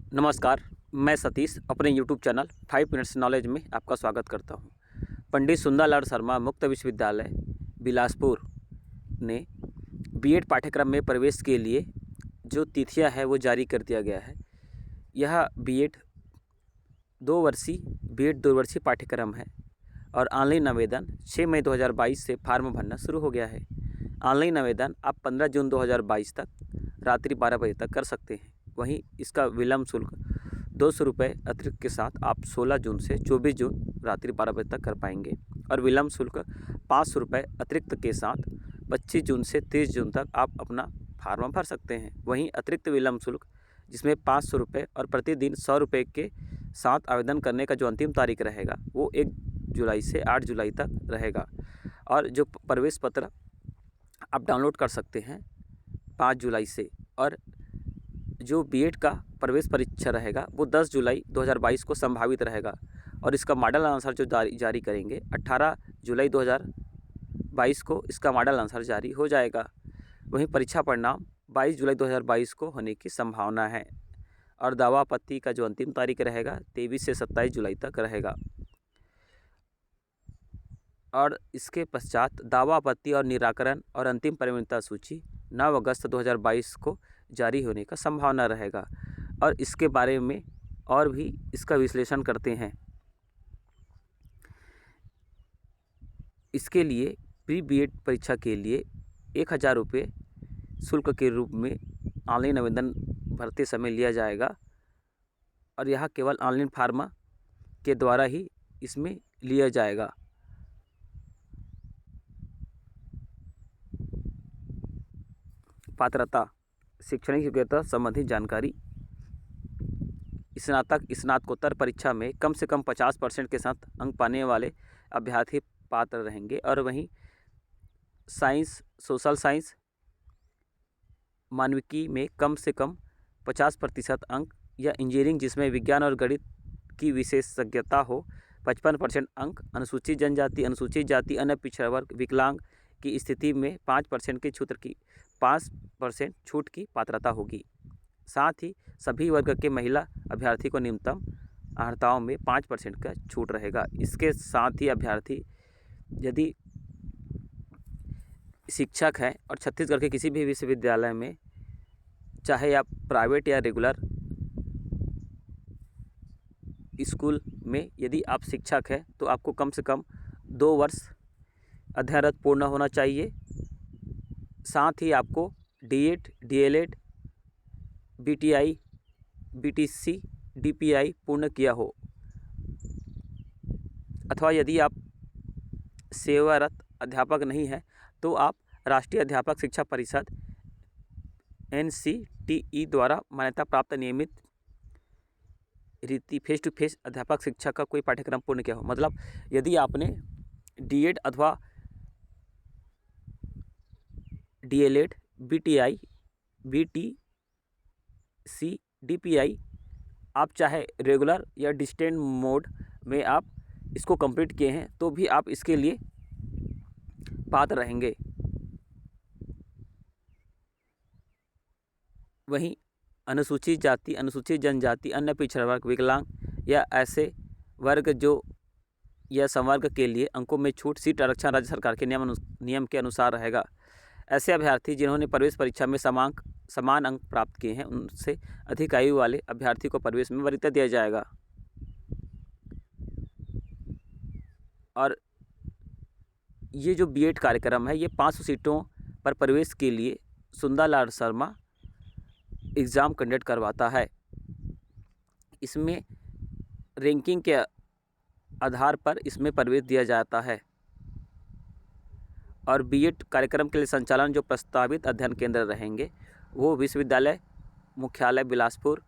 नमस्कार, मैं सतीश अपने यूट्यूब चैनल 5 मिनट्स नॉलेज में आपका स्वागत करता हूं। पंडित सुंदरलाल शर्मा मुक्त विश्वविद्यालय बिलासपुर ने बीएड पाठ्यक्रम में प्रवेश के लिए जो तिथियां है वो जारी कर दिया गया है। यह बीएड 2 वर्षीय पाठ्यक्रम है और ऑनलाइन आवेदन 6 मई 2022 से फार्म भरना शुरू हो गया है। ऑनलाइन आवेदन आप 15 जून 2022 तक रात्रि 12 बजे तक कर सकते हैं। वहीं इसका विलम्ब शुल्क 200 रुपये अतिरिक्त के साथ आप 16 जून से 24 जून रात्रि 12 बजे तक कर पाएंगे और विलम्ब शुल्क 500 रुपये अतिरिक्त के साथ 25 जून से 30 जून तक आप अपना फार्म भर सकते हैं। वहीं अतिरिक्त विलम्ब शुल्क जिसमें 500 रुपये और प्रतिदिन 100 रुपये के साथ आवेदन करने का जो अंतिम तारीख रहेगा वो 1 जुलाई से 8 जुलाई तक रहेगा और जो प्रवेश पत्र आप डाउनलोड कर सकते हैं 5 जुलाई से। और जो बीएड का प्रवेश परीक्षा रहेगा वो 10 जुलाई 2022 को संभावित रहेगा और इसका मॉडल आंसर जो जारी करेंगे 18 जुलाई 2022 को इसका मॉडल आंसर जारी हो जाएगा। वहीं परीक्षा परिणाम 22 जुलाई 2022 को होने की संभावना है और दावा आपत्ति का जो अंतिम तारीख रहेगा 23 से 27 जुलाई तक रहेगा। और इसके पश्चात दावा आपत्ति और निराकरण और अंतिम परिणीता सूची 9 अगस्त 2022 को जारी होने का संभावना रहेगा। और इसके बारे में और भी इसका विश्लेषण करते हैं। इसके लिए प्री बीएड परीक्षा के लिए 1000 रुपये शुल्क के रूप में ऑनलाइन आवेदन भरते समय लिया जाएगा और यह केवल ऑनलाइन फार्म के द्वारा ही इसमें लिया जाएगा। पात्रता शैक्षणिक योग्यता संबंधी जानकारी। स्नातकोत्तर परीक्षा में कम से कम 50% के साथ अंक पाने वाले अभ्यर्थी पात्र रहेंगे और वहीं साइंस, सोशल साइंस, मानविकी में कम से कम 50% अंक या इंजीनियरिंग जिसमें विज्ञान और गणित की विशेषज्ञता हो 55% अंक। अनुसूचित जनजाति, अनुसूचित जाति, अन्य पिछड़ा वर्ग, विकलांग की स्थिति में 5% की 5% छूट की पात्रता होगी। साथ ही सभी वर्ग के महिला अभ्यर्थी को न्यूनतम अर्हताओं में 5% का छूट रहेगा। इसके साथ ही अभ्यर्थी यदि शिक्षक है और छत्तीसगढ़ के किसी भी विश्वविद्यालय में, चाहे आप प्राइवेट या रेगुलर स्कूल में यदि आप शिक्षक हैं तो आपको कम से कम 2 वर्ष अध्ययनरत पूर्ण होना चाहिए। साथ ही आपको DEd, DElEd, BTI, BTC, DPI पूर्ण किया हो अथवा यदि आप सेवारत अध्यापक नहीं हैं तो आप राष्ट्रीय अध्यापक शिक्षा परिषद NCTE द्वारा मान्यता प्राप्त नियमित रीति फेस टू फेस अध्यापक शिक्षा का कोई पाठ्यक्रम पूर्ण किया हो। मतलब यदि आपने डीएड अथवा डीएलएड, बीटीआई, बीटीसी, डीपीआई आप चाहे रेगुलर या डिस्टेंट मोड में आप इसको कंप्लीट किए हैं तो भी आप इसके लिए पात्र रहेंगे। वहीं अनुसूचित जाति, अनुसूचित जनजाति, अन्य पिछड़ा वर्ग, विकलांग या ऐसे वर्ग जो या संवर्ग के लिए अंकों में छूट सीट आरक्षण राज्य सरकार के नियम के अनुसार रहेगा। ऐसे अभ्यर्थी जिन्होंने प्रवेश परीक्षा में समान अंक प्राप्त किए हैं उनसे अधिक आयु वाले अभ्यर्थी को प्रवेश में वरीयता दिया जाएगा। और ये जो बीएड कार्यक्रम है ये 500 सीटों पर प्रवेश के लिए सुंदरलाल शर्मा एग्ज़ाम कंडक्ट करवाता है। इसमें रैंकिंग के आधार पर इसमें प्रवेश दिया जाता है और बीएड कार्यक्रम के लिए संचालन जो प्रस्तावित अध्ययन केंद्र रहेंगे वो विश्वविद्यालय मुख्यालय बिलासपुर,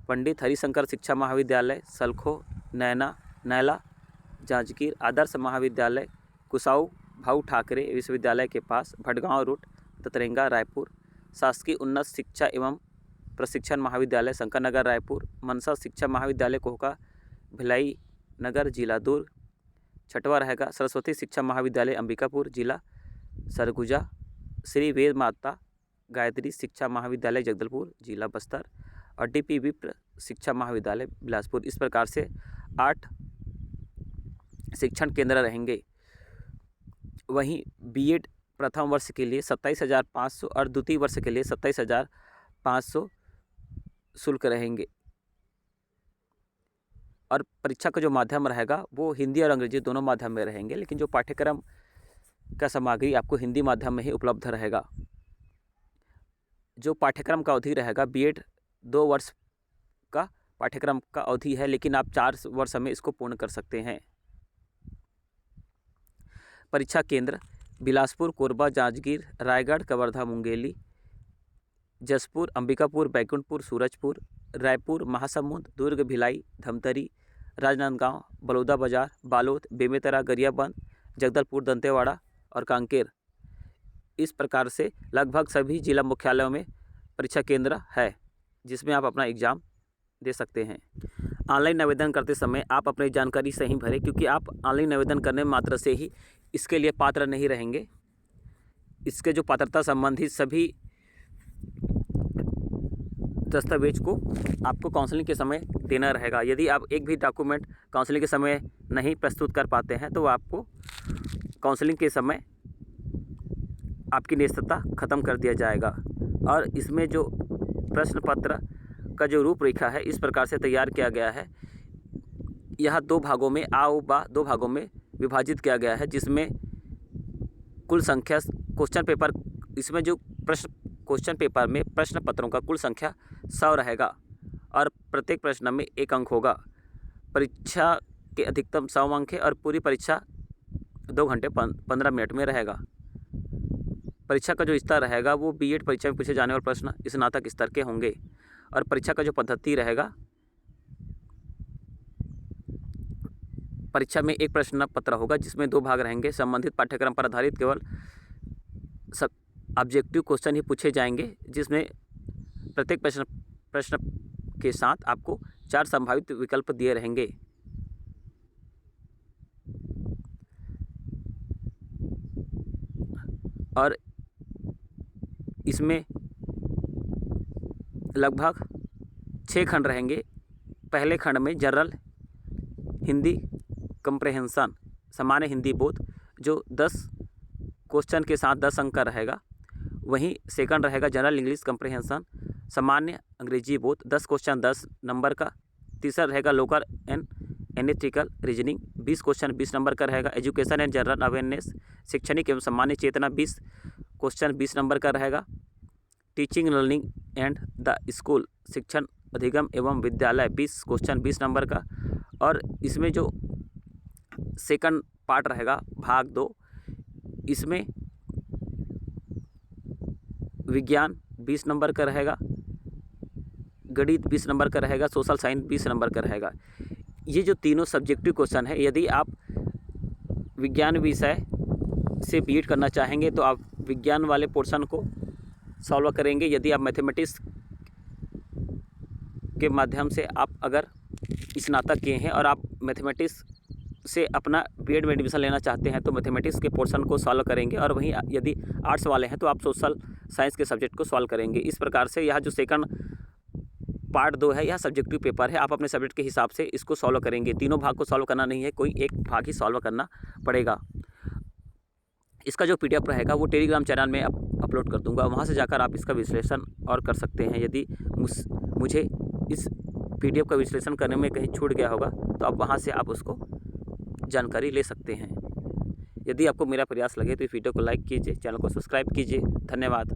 पंडित हरिशंकर शिक्षा महाविद्यालय सलखो, नैला, जांजगीर, आदर्श महाविद्यालय कुसाऊ भाऊ ठाकरे विश्वविद्यालय के पास, भटगांव रोड, ततरेंगा, रायपुर, शासकीय उन्नत शिक्षा एवं प्रशिक्षण महाविद्यालय शंकर नगर रायपुर, मनसा शिक्षा महाविद्यालय कोहका भिलाई नगर जिला दुर्ग। छठवा रहेगा सरस्वती शिक्षा महाविद्यालय अंबिकापुर जिला सरगुजा, श्री वेद माता गायत्री शिक्षा महाविद्यालय जगदलपुर जिला बस्तर और डीपी विप्र शिक्षा महाविद्यालय बिलासपुर। इस प्रकार से 8 शिक्षण केंद्र रहेंगे। वहीं बीएड प्रथम वर्ष के लिए 27,500 और द्वितीय वर्ष के लिए 27,500 शुल्क रहेंगे। और परीक्षा का जो माध्यम रहेगा वो हिंदी और अंग्रेजी दोनों माध्यम में रहेंगे, लेकिन जो पाठ्यक्रम का सामग्री आपको हिंदी माध्यम में ही उपलब्ध रहेगा। जो पाठ्यक्रम का अवधि रहेगा, बीएड 2 वर्ष का पाठ्यक्रम का अवधि है, लेकिन आप 4 वर्ष में इसको पूर्ण कर सकते हैं। परीक्षा केंद्र बिलासपुर, कोरबा, जांजगीर, रायगढ़, कवर्धा, मुंगेली, जसपुर, अंबिकापुर, बैकुंठपुर, सूरजपुर, रायपुर, महासमुंद, दुर्ग, भिलाई, धमतरी, राजनांदगांव, बलौदा बाजार, बालोद, बेमेतरा, गरियाबंद, जगदलपुर, दंतेवाड़ा और कांकेर। इस प्रकार से लगभग सभी जिला मुख्यालयों में परीक्षा केंद्र है जिसमें आप अपना एग्ज़ाम दे सकते हैं। ऑनलाइन आवेदन करते समय आप अपनी जानकारी सही भरें, क्योंकि आप ऑनलाइन आवेदन करने मात्र से ही इसके लिए पात्र नहीं रहेंगे। इसके जो पात्रता संबंधी सभी दस्तावेज को आपको काउंसलिंग के समय देना रहेगा। यदि आप एक भी डॉक्यूमेंट काउंसलिंग के समय नहीं प्रस्तुत कर पाते हैं तो आपको काउंसलिंग के समय आपकी निष्ठता ख़त्म कर दिया जाएगा। और इसमें जो प्रश्न पत्र का जो रूपरेखा है इस प्रकार से तैयार किया गया है। यह 2 भागों में दो भागों में विभाजित किया गया है, जिसमें कुल संख्या क्वेश्चन पेपर, इसमें जो क्वेश्चन पेपर में प्रश्न पत्रों का कुल संख्या 100 रहेगा और प्रत्येक प्रश्न में 1 अंक होगा। परीक्षा के अधिकतम 100 अंक है और पूरी परीक्षा 2 घंटे 15 मिनट में रहेगा। परीक्षा का जो स्तर रहेगा वो बीएड परीक्षा में पूछे जाने वाले प्रश्न स्नातक स्तर के होंगे। और परीक्षा का जो पद्धति रहेगा, परीक्षा में एक प्रश्न पत्र होगा जिसमें 2 भाग रहेंगे। संबंधित पाठ्यक्रम पर आधारित केवल सब ऑब्जेक्टिव क्वेश्चन ही पूछे जाएंगे, जिसमें प्रत्येक प्रश्न के साथ आपको 4 संभावित विकल्प दिए रहेंगे। और इसमें लगभग 6 खंड रहेंगे। पहले खंड में जनरल हिंदी कंप्रहेंशन, सामान्य हिंदी बोध, जो 10 क्वेश्चन के साथ 10 अंक का रहेगा। वहीं सेकंड रहेगा जनरल इंग्लिश कंप्रहेंशन, सामान्य अंग्रेजी बोध, 10 क्वेश्चन 10 नंबर का। तीसरा रहेगा local and analytical reasoning, 20 question 20 number का रहेगा। एजुकेशन एंड जनरल अवेयरनेस, शैक्षणिक एवं सामान्य चेतना, 20 क्वेश्चन 20 नंबर का रहेगा। Teaching learning and the school, शिक्षण अधिगम एवं विद्यालय, 20 क्वेश्चन 20 नंबर का। और इसमें जो सेकंड पार्ट रहेगा भाग 2, इसमें विज्ञान 20 नंबर का रहेगा, गणित 20 नंबर का रहेगा, सोशल साइंस 20 नंबर का रहेगा। ये जो तीनों सब्जेक्टिव क्वेश्चन है, यदि आप विज्ञान विषय से बीएड करना चाहेंगे तो आप विज्ञान वाले पोर्शन को सॉल्व करेंगे। यदि आप मैथमेटिक्स के माध्यम से आप अगर स्नातक किए हैं और आप मैथमेटिक्स से अपना बीएड में एडमिशन लेना चाहते हैं तो मैथमेटिक्स के पोर्शन को सॉल्व करेंगे। और वहीं यदि आर्ट्स वाले हैं तो आप सोशल साइंस के सब्जेक्ट को सॉल्व करेंगे। इस प्रकार से यह जो सेकंड पार्ट 2 है, यह सब्जेक्टिव पेपर है। आप अपने सब्जेक्ट के हिसाब से इसको सॉल्व करेंगे। तीनों भाग को सॉल्व करना नहीं है, कोई एक भाग ही सॉल्व करना पड़ेगा। इसका जो पीडीएफ रहेगा वो टेलीग्राम चैनल में अपलोड कर दूंगा, वहाँ से जाकर आप इसका विश्लेषण और कर सकते हैं। यदि मुझे इस पीडीएफ का विश्लेषण करने में कहीं छूट गया होगा तो आप वहाँ से आप उसको जानकारी ले सकते हैं। यदि आपको मेरा प्रयास लगे तो इस वीडियो को लाइक कीजिए, चैनल को सब्सक्राइब कीजिए। धन्यवाद।